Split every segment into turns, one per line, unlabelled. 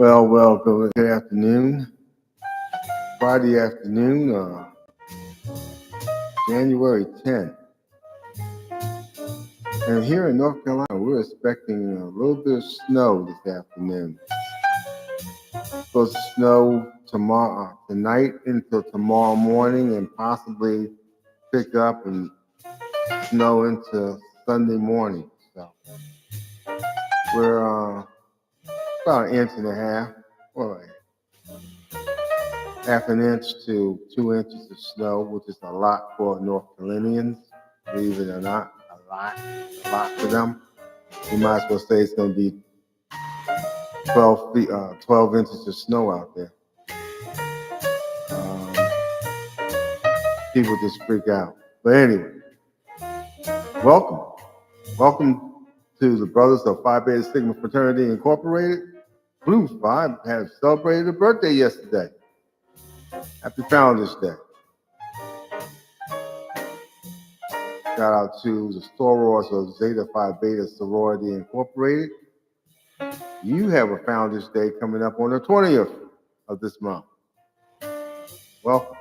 Good afternoon. Friday afternoon, January 10th. And here in North Carolina, we're expecting a little bit of snow this afternoon. It's supposed to snow tonight into tomorrow morning, and possibly pick up and snow into Sunday morning. So we're about an inch and a half, or half an inch to 2 inches of snow, which is a lot for North Carolinians, believe it or not, a lot for them. You might as well say it's going to be 12 inches of snow out there. People just freak out. But anyway, welcome to the Brothers of Phi Beta Sigma Fraternity Incorporated. Blue Phi has celebrated a birthday yesterday. Happy Founders Day. Shout out to the sorors of Zeta Phi Beta Sorority Incorporated. You have a Founders Day coming up on the 20th of this month. Welcome.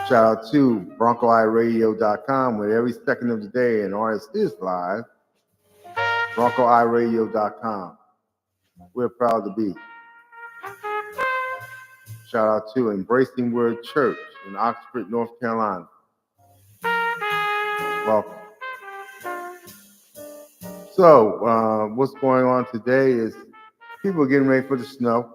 Shout out to BroncoEyeRadio.com, where every second of the day an artist is live. BroncoEyeRadio.com. We're proud to be. Shout out to Embracing Word Church in Oxford, North Carolina. Welcome. So, what's going on today is people are getting ready for the snow.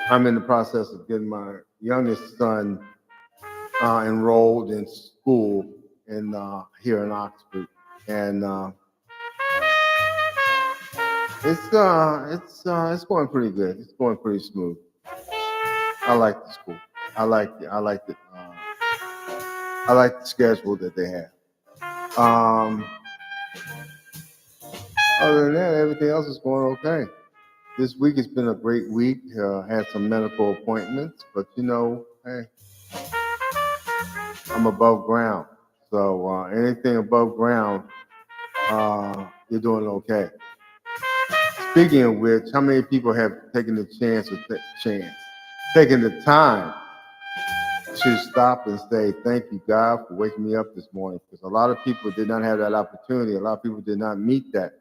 I'm in the process of getting my youngest son enrolled in school here in Oxford, and it's going pretty good. It's going pretty smooth. I like the school. I like the schedule that they have. Other than that, everything else is going okay. This week has been a great week. Had some medical appointments, but hey, I'm above ground. So anything above ground, you're doing okay. Speaking of which, how many people have taken the taken the time to stop and say, thank you, God, for waking me up this morning? Because a lot of people did not have that opportunity. A lot of people did not meet that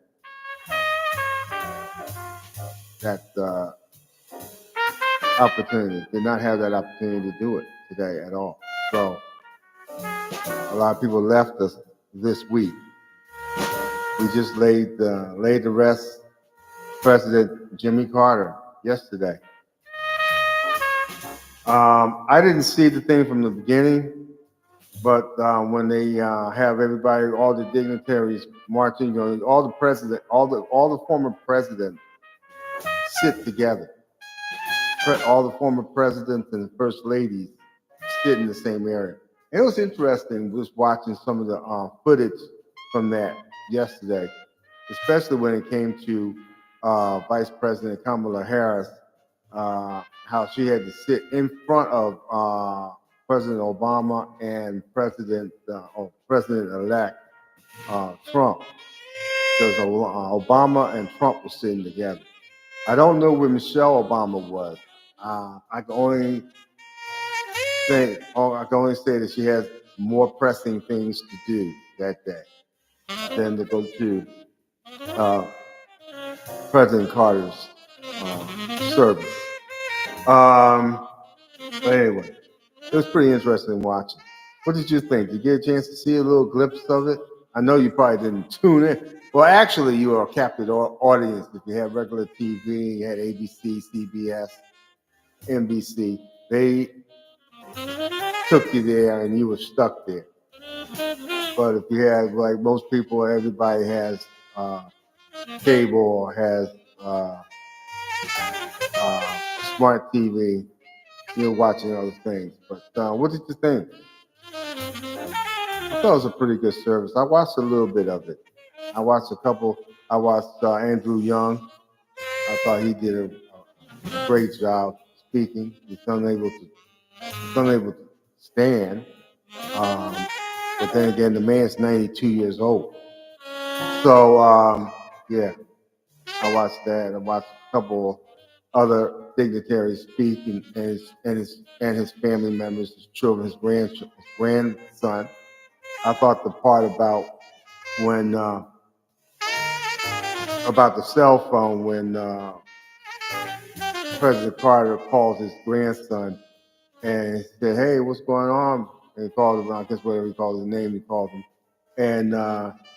opportunity, did not have that opportunity to do it today at all. So a lot of people left us this week. We just laid to rest President Jimmy Carter yesterday. I didn't see the thing from the beginning, but when they have everybody, all the dignitaries marching, all the former presidents sit together. All the former presidents and first ladies sit in the same area. And it was interesting just watching some of the footage from that yesterday, especially when it came to Vice President Kamala Harris, how she had to sit in front of President Obama and President-elect Trump, because Obama and Trump were sitting together. I don't know where Michelle Obama was. I can only say that she has more pressing things to do that day than to go to President Carter's service. But anyway, it was pretty interesting watching. What did you think? Did you get a chance to see a little glimpse of it? I know you probably didn't tune in. Well, actually, you were a captive audience. If you had regular TV, you had ABC, CBS, NBC, they took you there and you were stuck there. But if you had, like most people, everybody has cable or has smart TV, you're watching other things. But what did you think? I thought it was a pretty good service. I watched a little bit of it. I watched Andrew Young. I thought he did a great job speaking. He's unable to stand. But then again, the man's 92 years old. So yeah, I watched that. I watched a couple other dignitaries speak, and his family members, his children, his grandson. I thought the part when about the cell phone when President Carter calls his grandson and said, "Hey, what's going on?" And he called him, I guess whatever he called his name, he called him, and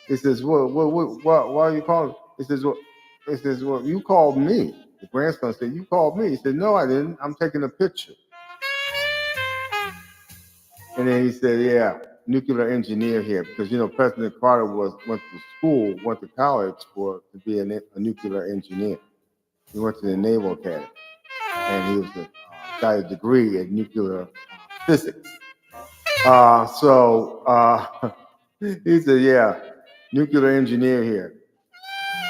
he says, "What? Why are you calling?" He says, "Well," he says, "Well, you called me." The grandson said, "You called me." He said, "No, I didn't. I'm taking a picture." And then he said, "Yeah, nuclear engineer here, because President Carter went to college to be a nuclear engineer. He went to the Naval Academy, and he got a degree in nuclear physics." He said, "Yeah, nuclear engineer here,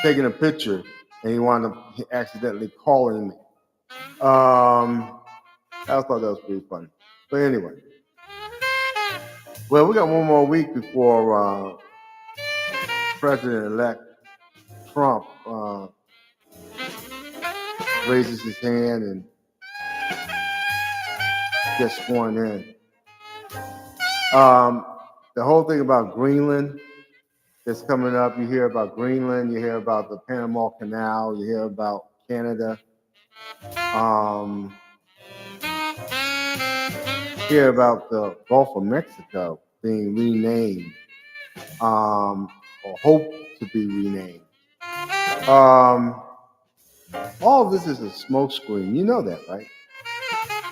taking a picture," and he wound up accidentally calling me. I thought that was pretty funny. But anyway, well, we got one more week before President-elect Trump raises his hand and gets sworn in. The whole thing about Greenland that's coming up, you hear about Greenland, you hear about the Panama Canal, you hear about Canada, hear about the Gulf of Mexico being renamed, or hope to be renamed. All of this is a smokescreen. You know that, right?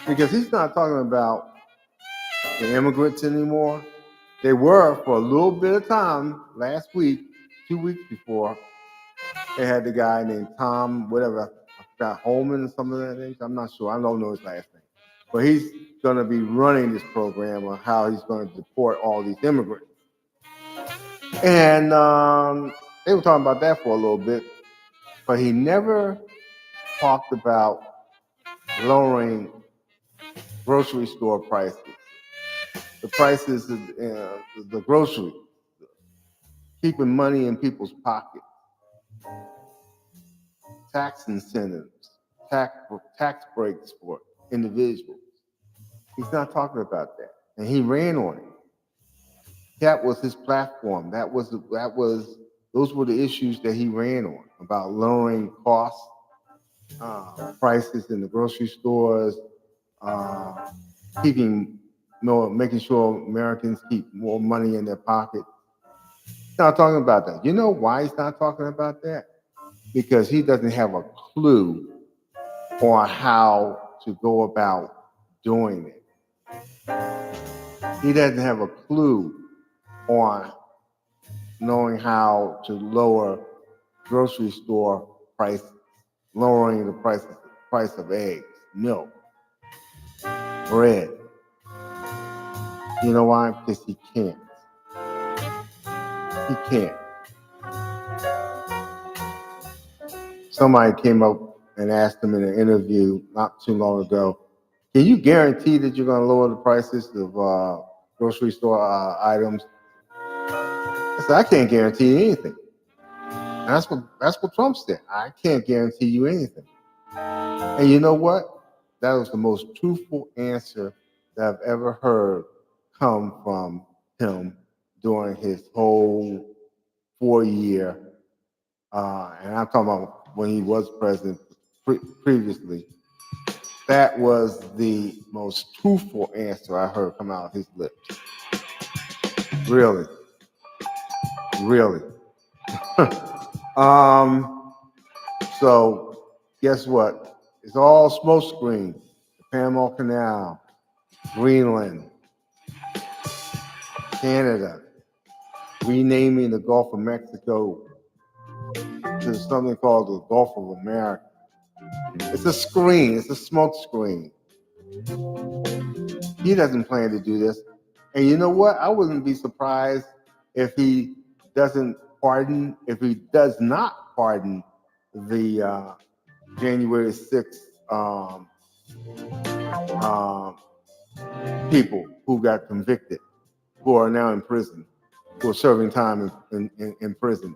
Because he's not talking about the immigrants anymore. They were for a little bit of time last week, 2 weeks before. They had the guy named Tom, whatever, I forgot, Holman or something like that. I'm not sure. I don't know his last name. But he's going to be running this program on how he's going to deport all these immigrants. And they were talking about that for a little bit, but he never talked about lowering grocery store prices. The prices of the grocery, keeping money in people's pockets, tax incentives, tax breaks for individuals. He's not talking about that, and he ran on it. That was his platform. Those were the issues that he ran on, about lowering costs, prices in the grocery stores, making sure Americans keep more money in their pocket. He's not talking about that. You know why he's not talking about that? Because he doesn't have a clue on how to go about doing it. He doesn't have a clue on knowing how to lower grocery store prices, lowering the price of eggs, milk, bread. You know why? Because he can't. He can't. Somebody came up and asked him in an interview not too long ago, "Can you guarantee that you're going to lower the prices of grocery store items?" I said, "I can't guarantee anything." And that's what Trump said. "I can't guarantee you anything." And you know what? That was the most truthful answer that I've ever heard come from him during his whole 4 year. And I'm talking about when he was president previously. That was the most truthful answer I heard come out of his lips. Really, really. So guess what? It's all smokescreen. The Panama Canal, Greenland, Canada, renaming the Gulf of Mexico to something called the Gulf of America. It's a screen. It's a smoke screen. He doesn't plan to do this. And you know what? I wouldn't be surprised if he does not pardon the January 6th people who got convicted, who are now in prison, who are serving time in prison.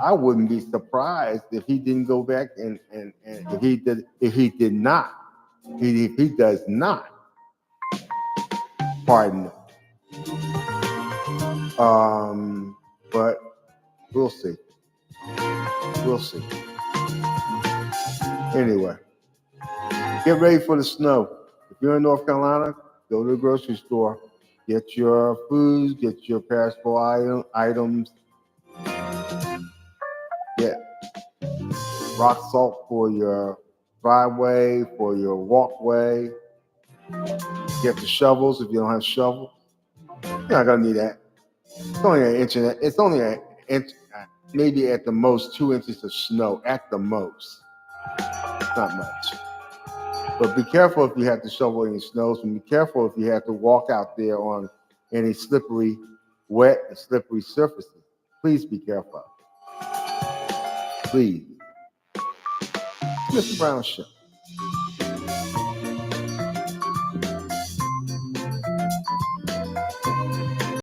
I wouldn't be surprised if he didn't go back and if he did not, if he does not pardon him. But we'll see. We'll see. Anyway, get ready for the snow. If you're in North Carolina, go to the grocery store, get your foods, get your perishable items, get rock salt for your driveway, for your walkway. Get the shovels if you don't have shovels. You're not gonna need that. It's only an inch. It's only an inch, maybe at the most 2 inches of snow at the most. Not much. But be careful if you have to shovel any snows, and be careful if you have to walk out there on any slippery, wet, and slippery surfaces. Please be careful. Please. Mr. Brown Show.